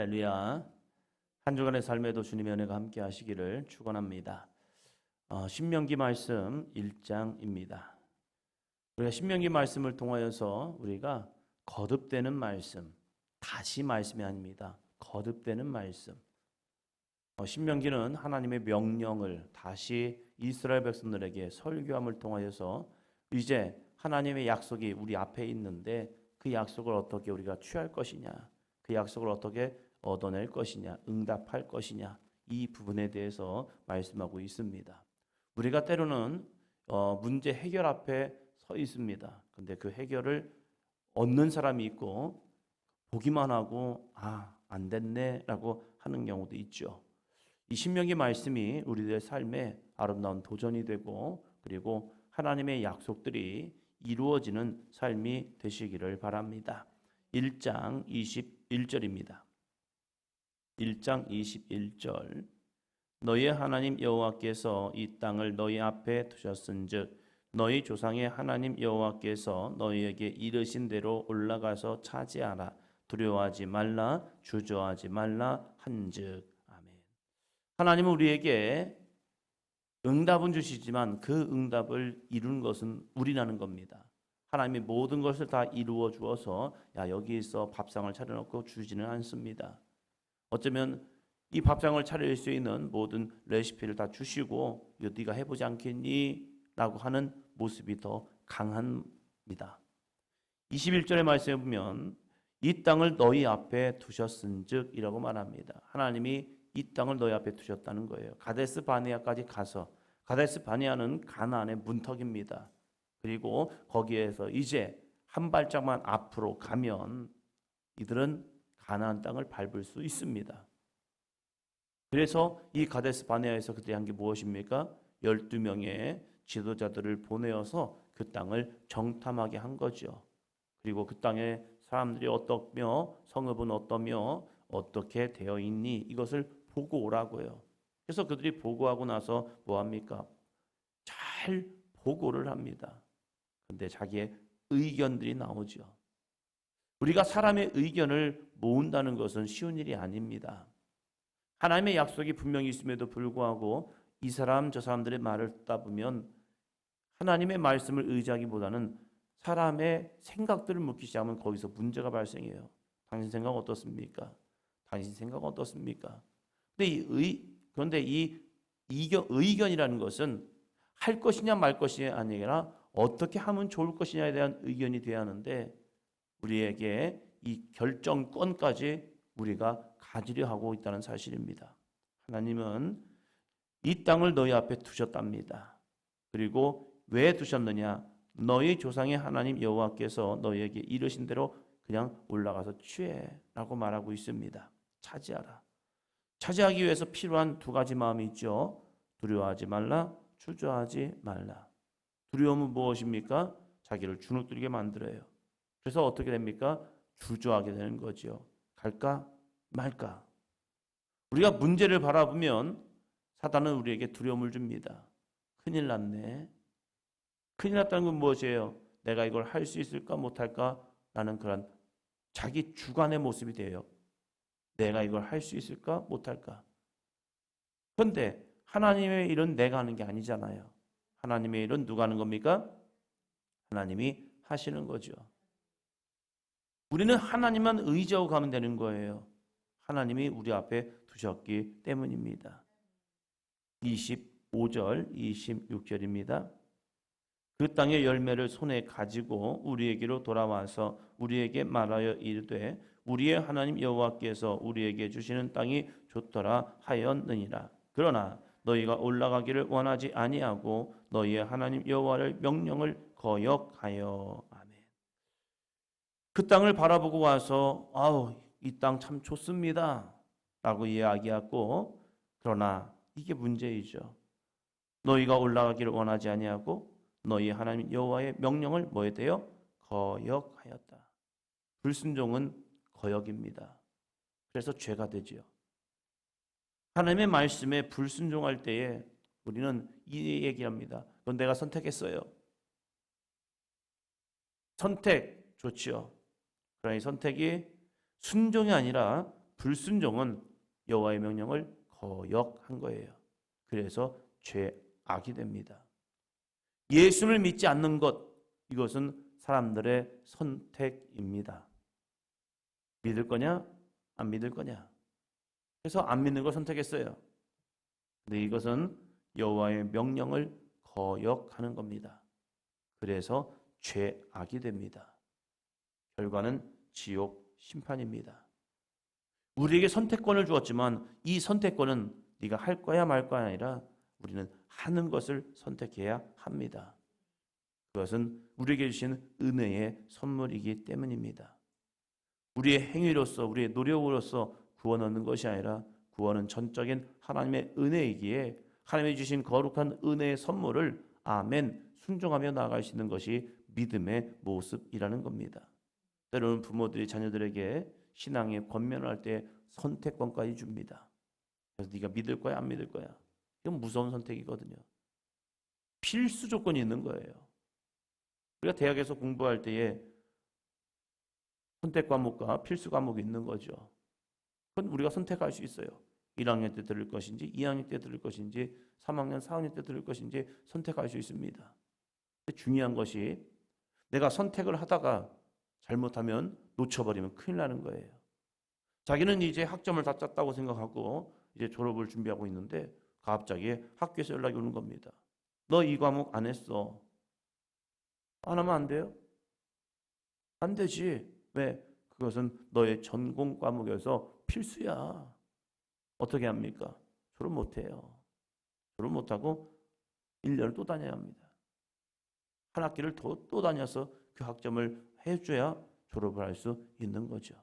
할렐루야. 한 주간의 삶에도 주님의 은혜가 함께 하시기를 축원합니다. 신명기 말씀 1장입니다. 우리가 신명기 말씀을 통하여서 우리가 거듭되는 말씀, 다시 말씀이 아닙니다. 거듭되는 말씀. 신명기는 하나님의 명령을 다시 이스라엘 백성들에게 설교함을 통하여서 이제 하나님의 약속이 우리 앞에 있는데 그 약속을 어떻게 우리가 취할 것이냐, 그 약속을 어떻게 얻어낼 것이냐, 응답할 것이냐, 이 부분에 대해서 말씀하고 있습니다. 우리가 때로는 문제 해결 앞에 서 있습니다. 근데 그 해결을 얻는 사람이 있고 보기만 하고 안 됐네 라고 하는 경우도 있죠. 이 신명기 말씀이 우리들의 삶에 아름다운 도전이 되고 그리고 하나님의 약속들이 이루어지는 삶이 되시기를 바랍니다. 1장 21절입니다. 1장 21절 너희 하나님 여호와께서 이 땅을 너희 앞에 두셨은즉 너희 조상의 하나님 여호와께서 너희에게 이르신 대로 올라가서 차지하라. 두려워하지 말라 주저하지 말라 한즉. 아멘. 하나님은 우리에게 응답은 주시지만 그 응답을 이루는 것은 우리라는 겁니다. 하나님이 모든 것을 다 이루어 주어서 여기 있어 밥상을 차려놓고 주지는 않습니다. 어쩌면 이 밥상을 차릴 수 있는 모든 레시피를 다 주시고 이거 네가 해보지 않겠니? 라고 하는 모습이 더 강합니다. 21절의 말씀에 보면 이 땅을 너희 앞에 두셨은즉 이라고 말합니다. 하나님이 이 땅을 너희 앞에 두셨다는 거예요. 가데스 바네아까지 가서, 가데스 바네아는 가나안의 문턱입니다. 그리고 거기에서 이제 한 발짝만 앞으로 가면 이들은 가나안 땅을 밟을 수 있습니다. 그래서 이 가데스 바네아에서 그때 한 게 무엇입니까? 12명의 지도자들을 보내어서 그 땅을 정탐하게 한 거죠. 그리고 그 땅에 사람들이 어떠며 성읍은 어떠며 어떻게 되어 있니? 이것을 보고 오라고요. 그래서 그들이 보고하고 나서 뭐합니까? 잘 보고를 합니다. 근데 자기의 의견들이 나오죠. 우리가 사람의 의견을 모은다는 것은 쉬운 일이 아닙니다. 하나님의 약속이 분명히 있음에도 불구하고 이 사람 저 사람들의 말을 듣다 보면 하나님의 말씀을 의지하기보다는 사람의 생각들을 묻기 시작하면 거기서 문제가 발생해요. 당신 생각 어떻습니까? 당신 생각 어떻습니까? 그런데 이 의견이라는 것은 할 것이냐 말 것이냐 아니라 어떻게 하면 좋을 것이냐에 대한 의견이 되어야 하는데 우리에게 이 결정권까지 우리가 가지려 하고 있다는 사실입니다. 하나님은 이 땅을 너희 앞에 두셨답니다. 그리고 왜 두셨느냐? 너희 조상의 하나님 여호와께서 너희에게 이르신 대로 그냥 올라가서 취해라고 말하고 있습니다. 차지하라. 차지하기 위해서 필요한 두 가지 마음이 있죠. 두려워하지 말라, 주저하지 말라. 두려움은 무엇입니까? 자기를 주눅들게 만들어요. 그래서 어떻게 됩니까? 주저하게 되는 거죠. 갈까 말까. 우리가 문제를 바라보면 사단은 우리에게 두려움을 줍니다. 큰일 났네. 큰일 났다는 건 무엇이에요? 내가 이걸 할 수 있을까 못할까? 라는 그런 자기 주관의 모습이 돼요. 내가 이걸 할 수 있을까 못할까? 그런데 하나님의 일은 내가 하는 게 아니잖아요. 하나님의 일은 누가 하는 겁니까? 하나님이 하시는 거죠. 우리는 하나님만 의지하고 가면 되는 거예요. 하나님이 우리 앞에 두셨기 때문입니다. 25절, 26절입니다. 그 땅의 열매를 손에 가지고 우리에게로 돌아와서 우리에게 말하여 이르되 우리의 하나님 여호와께서 우리에게 주시는 땅이 좋더라 하였느니라. 그러나 너희가 올라가기를 원하지 아니하고 너희의 하나님 여호와의 명령을 거역하여. 아멘. 그 땅을 바라보고 와서 이 땅 참 좋습니다 라고 이야기하고, 그러나 이게 문제이죠. 너희가 올라가기를 원하지 아니하고 너희 하나님 여호와의 명령을 뭐에 대여? 거역하였다. 불순종은 거역입니다. 그래서 죄가 되지요. 하나님의 말씀에 불순종할 때에 우리는 이 얘기합니다. 그건 내가 선택했어요. 선택 좋지요. 그러나 이 선택이 순종이 아니라 불순종은 여호와의 명령을 거역한 거예요. 그래서 죄악이 됩니다. 예수를 믿지 않는 것, 이것은 사람들의 선택입니다. 믿을 거냐? 안 믿을 거냐? 그래서 안 믿는 걸 선택했어요. 근데 이것은 여호와의 명령을 거역하는 겁니다. 그래서 죄악이 됩니다. 결과는 지옥 심판입니다. 우리에게 선택권을 주었지만 이 선택권은 네가 할 거야 말 거야 아니라 우리는 하는 것을 선택해야 합니다. 그것은 우리에게 주신 은혜의 선물이기 때문입니다. 우리의 행위로서 우리의 노력으로서 구원 얻는 것이 아니라 구원은 전적인 하나님의 은혜이기에 하나님이 주신 거룩한 은혜의 선물을 아멘 순종하며 나아갈 수 있는 것이 믿음의 모습이라는 겁니다. 때로는 부모들이 자녀들에게 신앙의 권면을 할 때 선택권까지 줍니다. 그래서 네가 믿을 거야 안 믿을 거야. 이건 무서운 선택이거든요. 필수 조건이 있는 거예요. 우리가 대학에서 공부할 때에 선택 과목과 필수 과목이 있는 거죠. 그건 우리가 선택할 수 있어요. 1학년 때 들을 것인지 2학년 때 들을 것인지 3학년 4학년 때 들을 것인지 선택할 수 있습니다. 근데 중요한 것이 내가 선택을 하다가 잘못하면 놓쳐버리면 큰일 나는 거예요. 자기는 이제 학점을 다 짰다고 생각하고 이제 졸업을 준비하고 있는데 갑자기 학교에서 연락이 오는 겁니다. 너 이 과목 안 했어. 안 하면 안 돼요? 안 되지. 왜? 그것은 너의 전공 과목에서 필수야. 어떻게 합니까? 졸업 못해요. 졸업 못하고 1년을 또 다녀야 합니다. 한 학기를 또 다녀서 그 학점을 해줘야 졸업을 할 수 있는 거죠.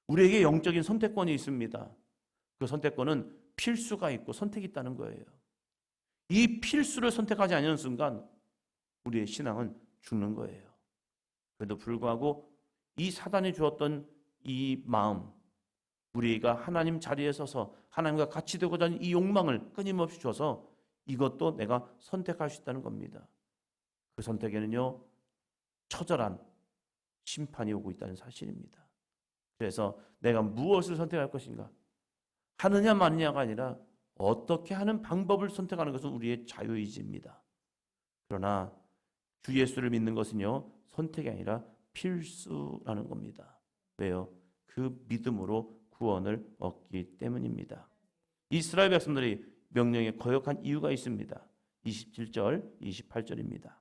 우리에게 영적인 선택권이 있습니다. 그 선택권은 필수가 있고 선택이 있다는 거예요. 이 필수를 선택하지 않는 순간 우리의 신앙은 죽는 거예요. 그래도 불구하고 이 사단이 주었던 이 마음, 우리가 하나님 자리에 서서 하나님과 같이 되고자 하는 이 욕망을 끊임없이 줘서 이것도 내가 선택할 수 있다는 겁니다. 그 선택에는요 처절한 심판이 오고 있다는 사실입니다. 그래서 내가 무엇을 선택할 것인가? 하느냐 마느냐가 아니라 어떻게 하는 방법을 선택하는 것은 우리의 자유의지입니다. 그러나 주 예수를 믿는 것은요 선택이 아니라 필수라는 겁니다. 왜요? 그 믿음으로 구원을 얻기 때문입니다. 이스라엘 백성들이 명령에 거역한 이유가 있습니다. 27절, 28절입니다.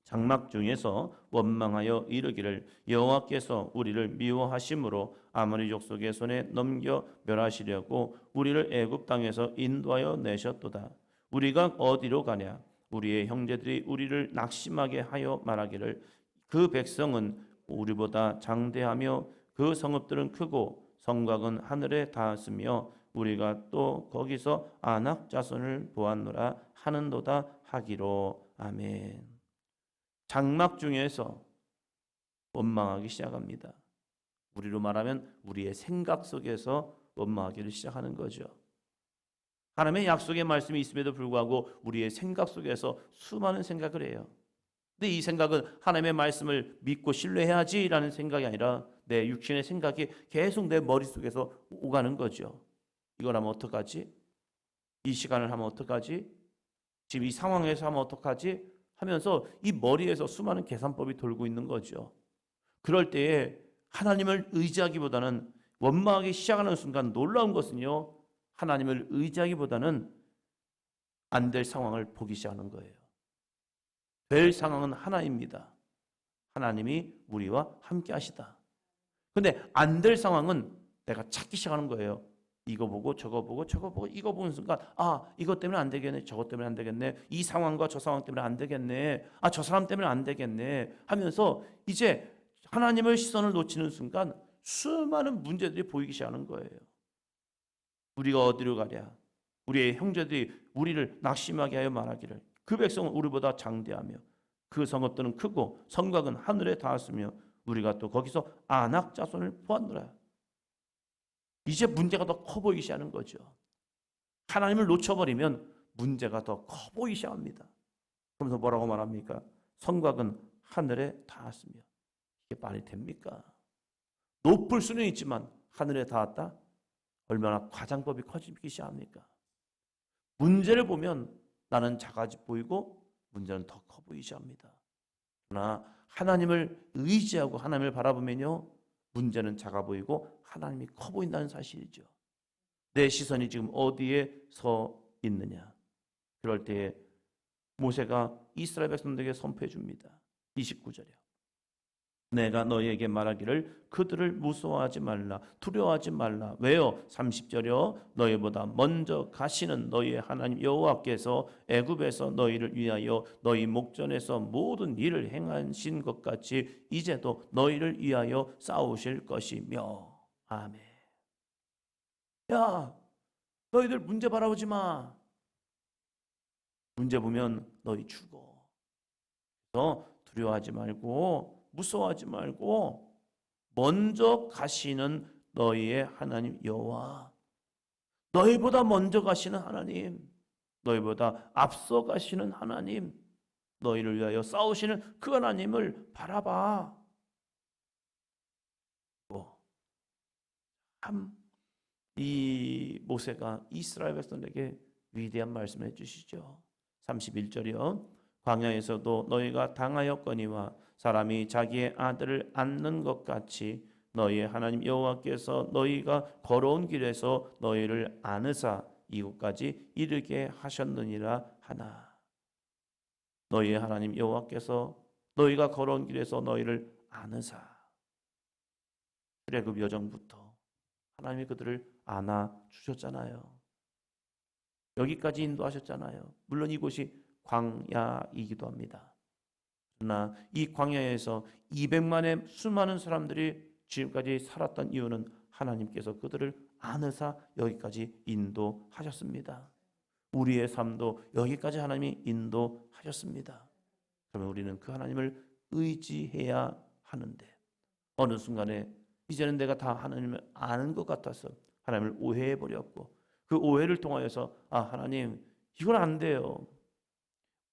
장막 중에서 원망하여 이르기를 여호와께서 우리를 미워하심으로 아모리 족속의 손에 넘겨 멸하시려고 우리를 애굽 땅에서 인도하여 내셨도다. 우리가 어디로 가냐? 우리의 형제들이 우리를 낙심하게 하여 말하기를 그 백성은 우리보다 장대하며 그 성읍들은 크고 성곽은 하늘에 닿았으며 우리가 또 거기서 아낙 자손을 보았노라 하는도다 하기로. 아멘. 장막 중에서 원망하기 시작합니다. 우리로 말하면 우리의 생각 속에서 원망하기를 시작하는 거죠. 하나님의 약속의 말씀이 있음에도 불구하고 우리의 생각 속에서 수많은 생각을 해요. 근데 이 생각은 하나님의 말씀을 믿고 신뢰해야지라는 생각이 아니라 내 육신의 생각이 계속 내 머릿속에서 오가는 거죠. 이걸 하면 어떡하지? 이 시간을 하면 어떡하지? 지금 이 상황에서 하면 어떡하지? 하면서 이 머리에서 수많은 계산법이 돌고 있는 거죠. 그럴 때에 하나님을 의지하기보다는 원망하기 시작하는 순간 놀라운 것은요. 하나님을 의지하기보다는 안 될 상황을 보기 시작하는 거예요. 될 상황은 하나입니다. 하나님이 우리와 함께 하시다. 근데 안 될 상황은 내가 찾기 시작하는 거예요. 이거 보고 저거 보고 저거 보고 이거 보는 순간 이것 때문에 안 되겠네. 저것 때문에 안 되겠네. 이 상황과 저 상황 때문에 안 되겠네. 저 사람 때문에 안 되겠네 하면서 이제 하나님의 시선을 놓치는 순간 수많은 문제들이 보이기 시작하는 거예요. 우리가 어디로 가랴? 우리의 형제들이 우리를 낙심하게 하여 말하기를 그 백성은 우리보다 장대하며 그 성읍들은 크고 성곽은 하늘에 닿았으며 우리가 또 거기서 아낙 자손을 보았노라. 이제 문제가 더 커 보이기 시작하는 거죠. 하나님을 놓쳐버리면 문제가 더 커 보이기 시작합니다. 그러면서 뭐라고 말합니까? 성곽은 하늘에 닿았으며. 이게 말이 됩니까? 높을 수는 있지만 하늘에 닿았다? 얼마나 과장법이 커지기 시작합니까? 문제를 보면 나는 작아지 보이고 문제는 더 커 보이시 합니다. 그러나 하나님을 의지하고 하나님을 바라보면요, 문제는 작아 보이고 하나님이 커 보인다는 사실이죠. 내 시선이 지금 어디에 서 있느냐. 그럴 때에 모세가 이스라엘 백성들에게 선포해 줍니다. 29절이요. 내가 너희에게 말하기를 그들을 무서워하지 말라, 두려워하지 말라. 왜요? 30절이요. 너희보다 먼저 가시는 너희의 하나님 여호와께서 애굽에서 너희를 위하여 너희 목전에서 모든 일을 행하신 것 같이 이제도 너희를 위하여 싸우실 것이며. 아멘. 야, 너희들 문제 바라보지 마. 문제 보면 너희 죽어. 그래서 두려워하지 말고 무서워하지 말고 먼저 가시는 너희의 하나님 여호와, 너희보다 먼저 가시는 하나님, 너희보다 앞서 가시는 하나님, 너희를 위하여 싸우시는 그 하나님을 바라봐. 참 이 모세가 이스라엘 백성에게 위대한 말씀을 해주시죠. 31절이요. 광야에서도 너희가 당하였거니와 사람이 자기의 아들을 안는 것 같이 너희의 하나님 여호와께서 너희가 걸어온 길에서 너희를 안으사 이곳까지 이르게 하셨느니라 하나. 너희의 하나님 여호와께서 너희가 걸어온 길에서 너희를 안으사. 출애굽 여정부터 하나님이 그들을 안아 주셨잖아요. 여기까지 인도하셨잖아요. 물론 이곳이 광야이기도 합니다. 그러나 이 광야에서 200만의 수많은 사람들이 지금까지 살았던 이유는 하나님께서 그들을 안으사 여기까지 인도하셨습니다. 우리의 삶도 여기까지 하나님이 인도하셨습니다. 그러면 우리는 그 하나님을 의지해야 하는데 어느 순간에 이제는 내가 다 하나님을 아는 것 같아서 하나님을 오해해버렸고 그 오해를 통하여서 하나님 이건 안 돼요.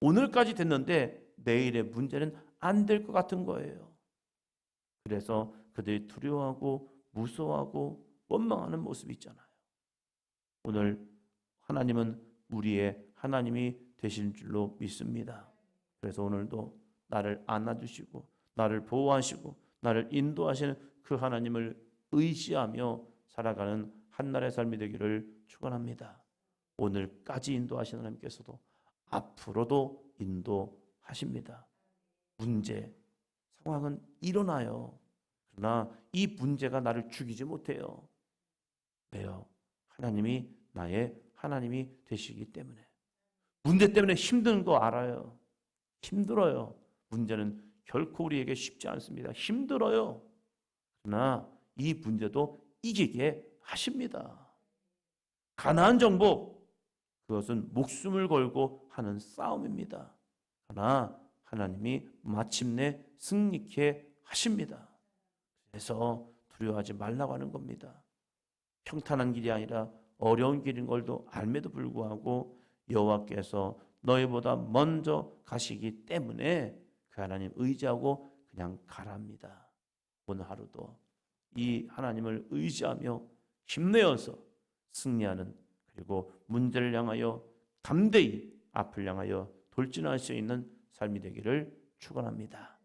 오늘까지 됐는데 내일의 문제는 안 될 것 같은 거예요. 그래서 그들이 두려워하고 무서워하고 원망하는 모습이 있잖아요. 오늘 하나님은 우리의 하나님이 되신 줄로 믿습니다. 그래서 오늘도 나를 안아주시고 나를 보호하시고 나를 인도하시는 그 하나님을 의지하며 살아가는 한날의 삶이 되기를 축원합니다. 오늘까지 인도하시는 하나님께서도 앞으로도 인도하십니다. 문제, 상황은 일어나요. 그러나 이 문제가 나를 죽이지 못해요. 왜요? 하나님이 나의 하나님이 되시기 때문에. 문제 때문에 힘든 거 알아요. 힘들어요. 문제는 결코 우리에게 쉽지 않습니다. 힘들어요. 그러나 이 문제도 이기게 하십니다. 가나안 정복, 그것은 목숨을 걸고 하는 싸움입니다. 그러나 하나님이 마침내 승리케 하십니다. 그래서 두려워하지 말라고 하는 겁니다. 평탄한 길이 아니라 어려운 길인 걸도 알매도 불구하고 여호와께서 너희보다 먼저 가시기 때문에 그 하나님 의지하고 그냥 가랍니다. 오늘 하루도 이 하나님을 의지하며 힘내어서 승리하는, 그리고 문제를 향하여 담대히 앞을 향하여 돌진할 수 있는 삶이 되기를 축원합니다.